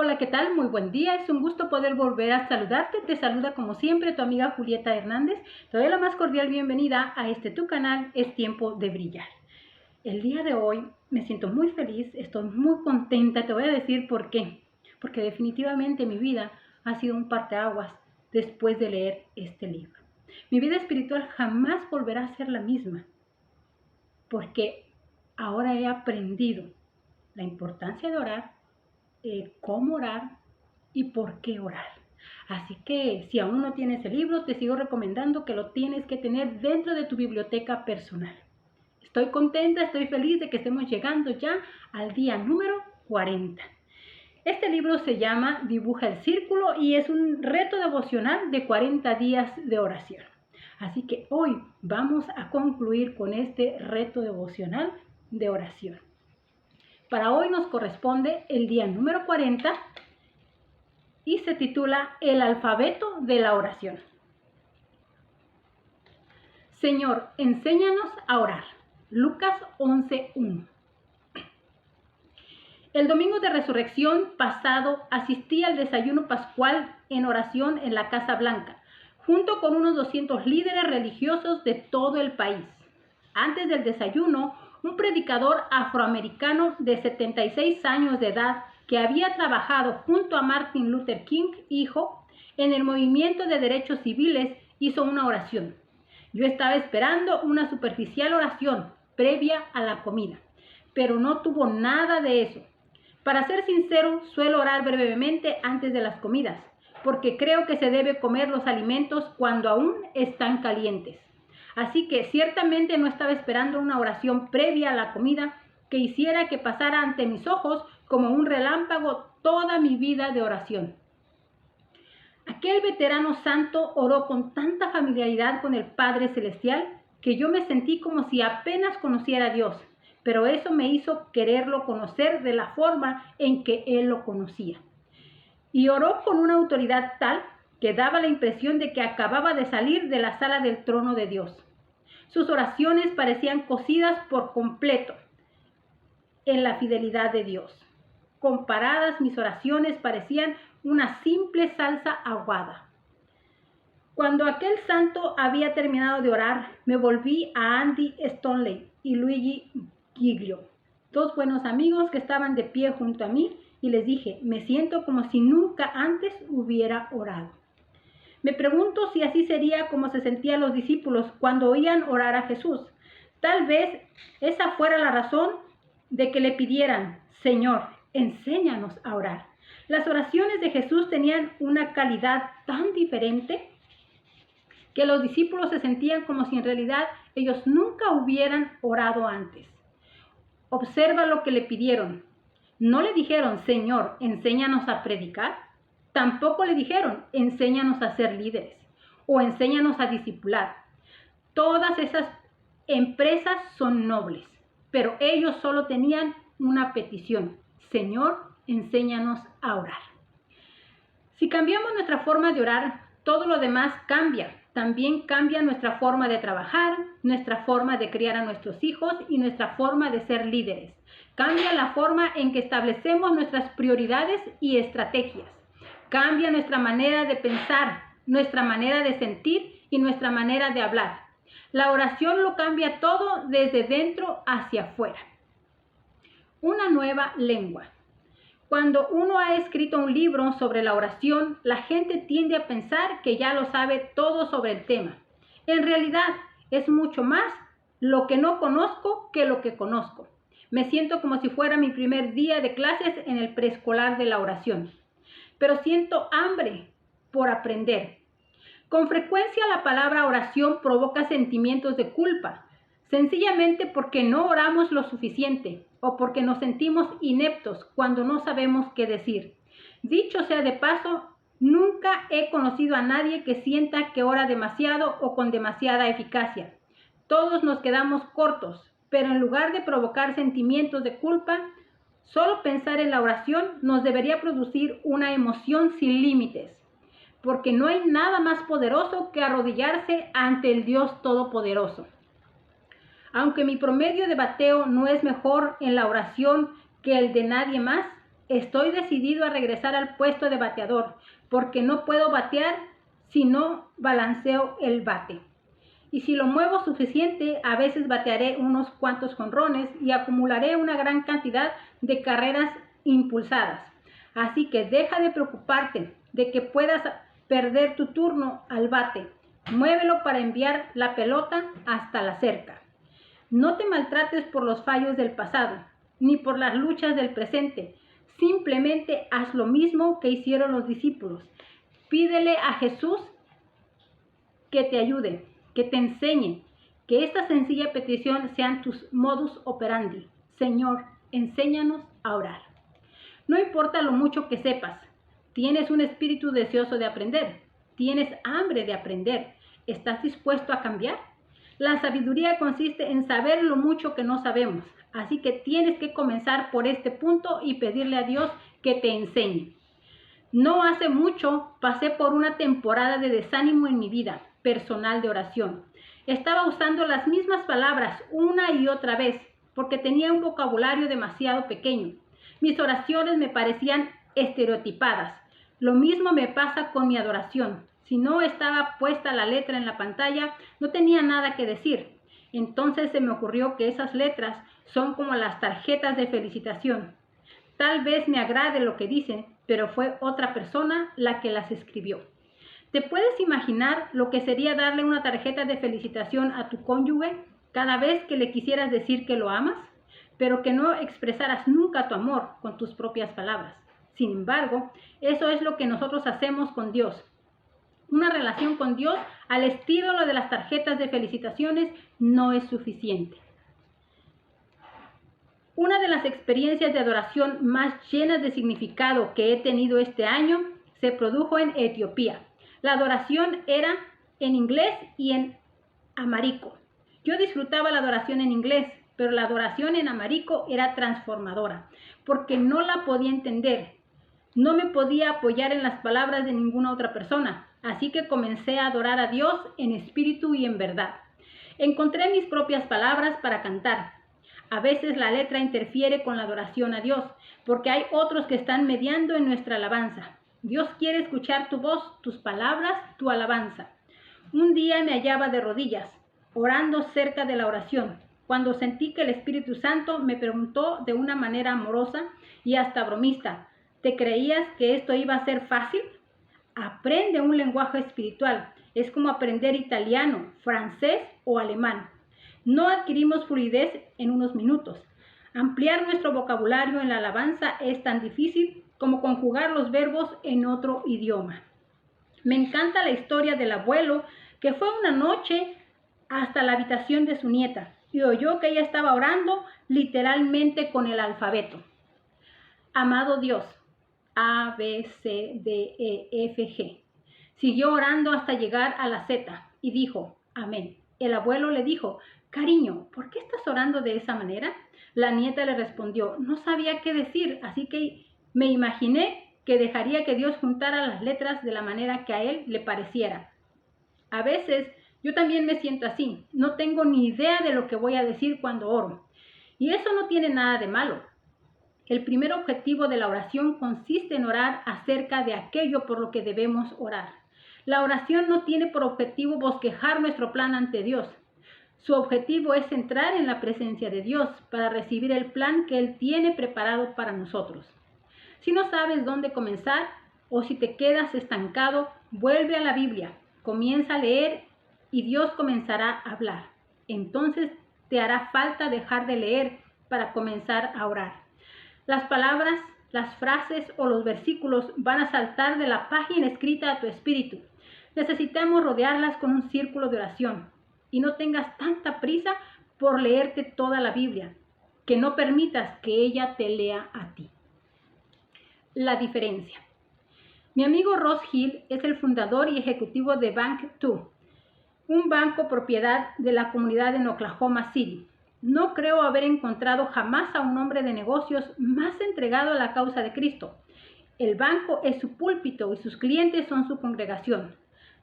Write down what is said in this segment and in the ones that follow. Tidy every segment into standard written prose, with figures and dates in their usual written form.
Hola, ¿qué tal? Muy buen día. Es un gusto poder volver a saludarte. Te saluda como siempre tu amiga Julieta Hernández. Te doy la más cordial bienvenida a tu canal, Es Tiempo de Brillar. El día de hoy me siento muy feliz, estoy muy contenta. Te voy a decir por qué. Porque definitivamente mi vida ha sido un parteaguas después de leer este libro. Mi vida espiritual jamás volverá a ser la misma. Porque ahora he aprendido la importancia de orar, cómo orar y por qué orar. Así que si aún no tienes el libro, te sigo recomendando que lo tienes que tener dentro de tu biblioteca personal. Estoy contenta, estoy feliz de que estemos llegando ya al día número 40. Este libro se llama Dibuja el Círculo y es un reto devocional de 40 días de oración. Así que hoy vamos a concluir con este reto devocional de oración. Para hoy nos corresponde el día número 40 y se titula El alfabeto de la oración. Señor, enséñanos a orar. Lucas 11:1. El domingo de resurrección pasado asistí al desayuno pascual en oración en la Casa Blanca, junto con unos 200 líderes religiosos de todo el país. Antes del desayuno, un predicador afroamericano de 76 años de edad que había trabajado junto a Martin Luther King, hijo, en el movimiento de derechos civiles, hizo una oración. Yo estaba esperando una superficial oración previa a la comida, pero no tuvo nada de eso. Para ser sincero, suelo orar brevemente antes de las comidas, porque creo que se debe comer los alimentos cuando aún están calientes. Así que ciertamente no estaba esperando una oración previa a la comida que hiciera que pasara ante mis ojos como un relámpago toda mi vida de oración. Aquel veterano santo oró con tanta familiaridad con el Padre Celestial que yo me sentí como si apenas conociera a Dios, pero eso me hizo quererlo conocer de la forma en que Él lo conocía. Y oró con una autoridad tal que daba la impresión de que acababa de salir de la sala del trono de Dios. Sus oraciones parecían cocidas por completo en la fidelidad de Dios. Comparadas, mis oraciones parecían una simple salsa aguada. Cuando aquel santo había terminado de orar, me volví a Andy Stanley y Luigi Giglio, dos buenos amigos que estaban de pie junto a mí, y les dije, me siento como si nunca antes hubiera orado. Me pregunto si así sería como se sentían los discípulos cuando oían orar a Jesús. Tal vez esa fuera la razón de que le pidieran, Señor, enséñanos a orar. Las oraciones de Jesús tenían una calidad tan diferente que los discípulos se sentían como si en realidad ellos nunca hubieran orado antes. Observa lo que le pidieron. No le dijeron, Señor, enséñanos a predicar. Tampoco le dijeron, enséñanos a ser líderes o enséñanos a discipular. Todas esas empresas son nobles, pero ellos solo tenían una petición. Señor, enséñanos a orar. Si cambiamos nuestra forma de orar, todo lo demás cambia. También cambia nuestra forma de trabajar, nuestra forma de criar a nuestros hijos y nuestra forma de ser líderes. Cambia la forma en que establecemos nuestras prioridades y estrategias. Cambia nuestra manera de pensar, nuestra manera de sentir y nuestra manera de hablar. La oración lo cambia todo desde dentro hacia afuera. Una nueva lengua. Cuando uno ha escrito un libro sobre la oración, la gente tiende a pensar que ya lo sabe todo sobre el tema. En realidad, es mucho más lo que no conozco que lo que conozco. Me siento como si fuera mi primer día de clases en el preescolar de la oración. Pero siento hambre por aprender. Con frecuencia la palabra oración provoca sentimientos de culpa, sencillamente porque no oramos lo suficiente o porque nos sentimos ineptos cuando no sabemos qué decir. Dicho sea de paso, nunca he conocido a nadie que sienta que ora demasiado o con demasiada eficacia. Todos nos quedamos cortos, pero en lugar de provocar sentimientos de culpa, solo pensar en la oración nos debería producir una emoción sin límites, porque no hay nada más poderoso que arrodillarse ante el Dios Todopoderoso. Aunque mi promedio de bateo no es mejor en la oración que el de nadie más, Estoy decidido a regresar al puesto de bateador, porque no puedo batear si no balanceo el bate. Y si lo muevo suficiente, a veces batearé unos cuantos jonrones y acumularé una gran cantidad de carreras impulsadas. Así que deja de preocuparte de que puedas perder tu turno al bate. Muévelo para enviar la pelota hasta la cerca. No te maltrates por los fallos del pasado, ni por las luchas del presente. Simplemente haz lo mismo que hicieron los discípulos. Pídele a Jesús que te ayude, que te enseñe, que esta sencilla petición sean tus modus operandi. Señor, enséñanos a orar. No importa lo mucho que sepas, tienes un espíritu deseoso de aprender, tienes hambre de aprender. ¿Estás dispuesto a cambiar? La sabiduría consiste en saber lo mucho que no sabemos, así que tienes que comenzar por este punto y pedirle a Dios que te enseñe. No hace mucho pasé por una temporada de desánimo en mi vida personal de oración. Estaba usando las mismas palabras una y otra vez porque tenía un vocabulario demasiado pequeño. Mis oraciones me parecían estereotipadas. Lo mismo me pasa con mi adoración. Si no estaba puesta la letra en la pantalla, no tenía nada que decir. Entonces se me ocurrió que esas letras son como las tarjetas de felicitación. Tal vez me agrade lo que dicen, pero fue otra persona la que las escribió. ¿Te puedes imaginar lo que sería darle una tarjeta de felicitación a tu cónyuge cada vez que le quisieras decir que lo amas, pero que no expresaras nunca tu amor con tus propias palabras? Sin embargo, eso es lo que nosotros hacemos con Dios. Una relación con Dios al estilo de las tarjetas de felicitaciones no es suficiente. Una de las experiencias de adoración más llenas de significado que he tenido este año se produjo en Etiopía. La adoración era en inglés y en amharico. Yo disfrutaba la adoración en inglés, pero la adoración en amharico era transformadora, porque no la podía entender. No me podía apoyar en las palabras de ninguna otra persona, así que comencé a adorar a Dios en espíritu y en verdad. Encontré mis propias palabras para cantar. A veces la letra interfiere con la adoración a Dios, porque hay otros que están mediando en nuestra alabanza. Dios quiere escuchar tu voz, tus palabras, tu alabanza. Un día me hallaba de rodillas, orando cerca de la oración, cuando sentí que el Espíritu Santo me preguntó de una manera amorosa y hasta bromista: ¿te creías que esto iba a ser fácil? Aprende un lenguaje espiritual. Es como aprender italiano, francés o alemán. No adquirimos fluidez en unos minutos. Ampliar nuestro vocabulario en la alabanza es tan difícil como conjugar los verbos en otro idioma. Me encanta la historia del abuelo que fue una noche hasta la habitación de su nieta y oyó que ella estaba orando literalmente con el alfabeto. Amado Dios, A, B, C, D, E, F, G. Siguió orando hasta llegar a la Z y dijo, amén. El abuelo le dijo, cariño, ¿por qué estás orando de esa manera? La nieta le respondió, no sabía qué decir, así que me imaginé que dejaría que Dios juntara las letras de la manera que a él le pareciera. A veces yo también me siento así, no tengo ni idea de lo que voy a decir cuando oro. Y eso no tiene nada de malo. El primer objetivo de la oración consiste en orar acerca de aquello por lo que debemos orar. La oración no tiene por objetivo bosquejar nuestro plan ante Dios. Su objetivo es entrar en la presencia de Dios para recibir el plan que Él tiene preparado para nosotros. Si no sabes dónde comenzar o si te quedas estancado, vuelve a la Biblia, comienza a leer y Dios comenzará a hablar. Entonces te hará falta dejar de leer para comenzar a orar. Las palabras, las frases o los versículos van a saltar de la página escrita a tu espíritu. Necesitamos rodearlas con un círculo de oración. Y no tengas tanta prisa por leerte toda la Biblia, que no permitas que ella te lea a ti. La diferencia. Mi amigo Ross Hill es el fundador y ejecutivo de Bank2, un banco propiedad de la comunidad en Oklahoma City. No creo haber encontrado jamás a un hombre de negocios más entregado a la causa de Cristo. El banco es su púlpito y sus clientes son su congregación.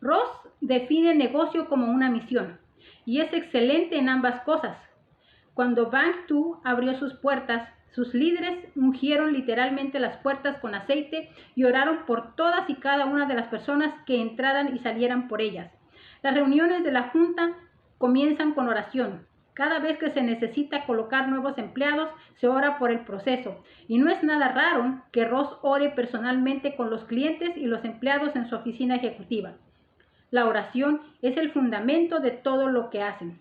Ross define el negocio como una misión y es excelente en ambas cosas. Cuando Bank2 abrió sus puertas, Sus líderes ungieron literalmente las puertas con aceite y oraron por todas y cada una de las personas que entraran y salieran por ellas. Las reuniones de la junta comienzan con oración. Cada vez que se necesita colocar nuevos empleados, se ora por el proceso. Y no es nada raro que Ross ore personalmente con los clientes y los empleados en su oficina ejecutiva. La oración es el fundamento de todo lo que hacen.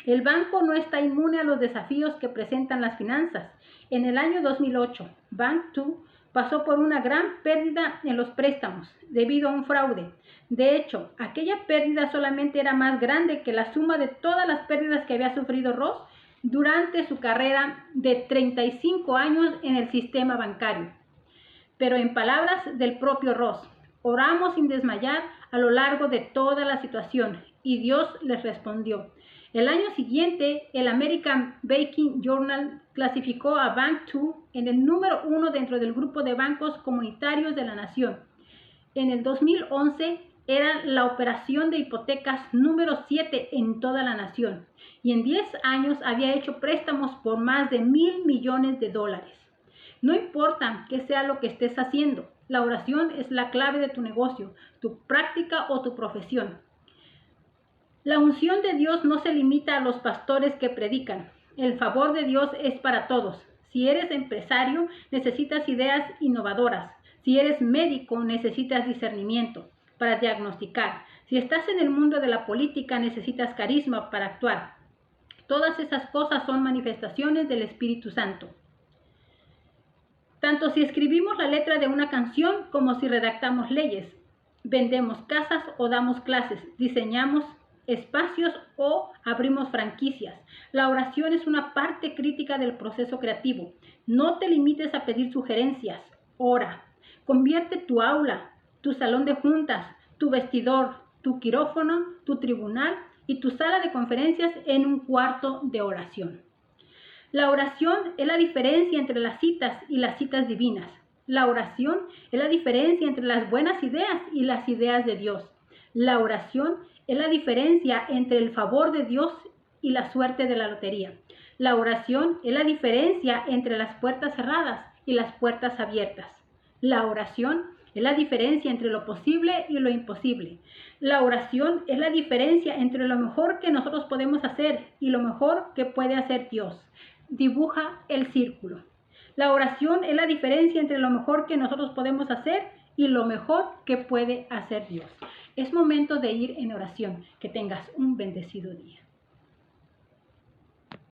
El banco no está inmune a los desafíos que presentan las finanzas. En el año 2008, Bank2 pasó por una gran pérdida en los préstamos debido a un fraude. De hecho, aquella pérdida solamente era más grande que la suma de todas las pérdidas que había sufrido Ross durante su carrera de 35 años en el sistema bancario. Pero en palabras del propio Ross, oramos sin desmayar a lo largo de toda la situación y Dios les respondió. El año siguiente, el American Banking Journal clasificó a Bank2 en el número 1 dentro del grupo de bancos comunitarios de la nación. En el 2011 era la operación de hipotecas número 7 en toda la nación y en 10 años había hecho préstamos por más de $1,000 millones. No importa qué sea lo que estés haciendo, la oración es la clave de tu negocio, tu práctica o tu profesión. La unción de Dios no se limita a los pastores que predican. El favor de Dios es para todos. Si eres empresario, necesitas ideas innovadoras. Si eres médico, necesitas discernimiento para diagnosticar. Si estás en el mundo de la política, necesitas carisma para actuar. Todas esas cosas son manifestaciones del Espíritu Santo. Tanto si escribimos la letra de una canción como si redactamos leyes, vendemos casas o damos clases, diseñamos espacios o abrimos franquicias. La oración es una parte crítica del proceso creativo. No te limites a pedir sugerencias. Ora. Convierte tu aula, tu salón de juntas, tu vestidor, tu quirófano, tu tribunal y tu sala de conferencias en un cuarto de oración. La oración es la diferencia entre las citas y las citas divinas. La oración es la diferencia entre las buenas ideas y las ideas de Dios. La oración es la diferencia entre el favor de Dios y la suerte de la lotería. La oración es la diferencia entre las puertas cerradas y las puertas abiertas. La oración es la diferencia entre lo posible y lo imposible. La oración es la diferencia entre lo mejor que nosotros podemos hacer y lo mejor que puede hacer Dios. Dibuja el círculo. La oración es la diferencia entre lo mejor que nosotros podemos hacer y lo mejor que puede hacer Dios. Es momento de ir en oración. Que tengas un bendecido día.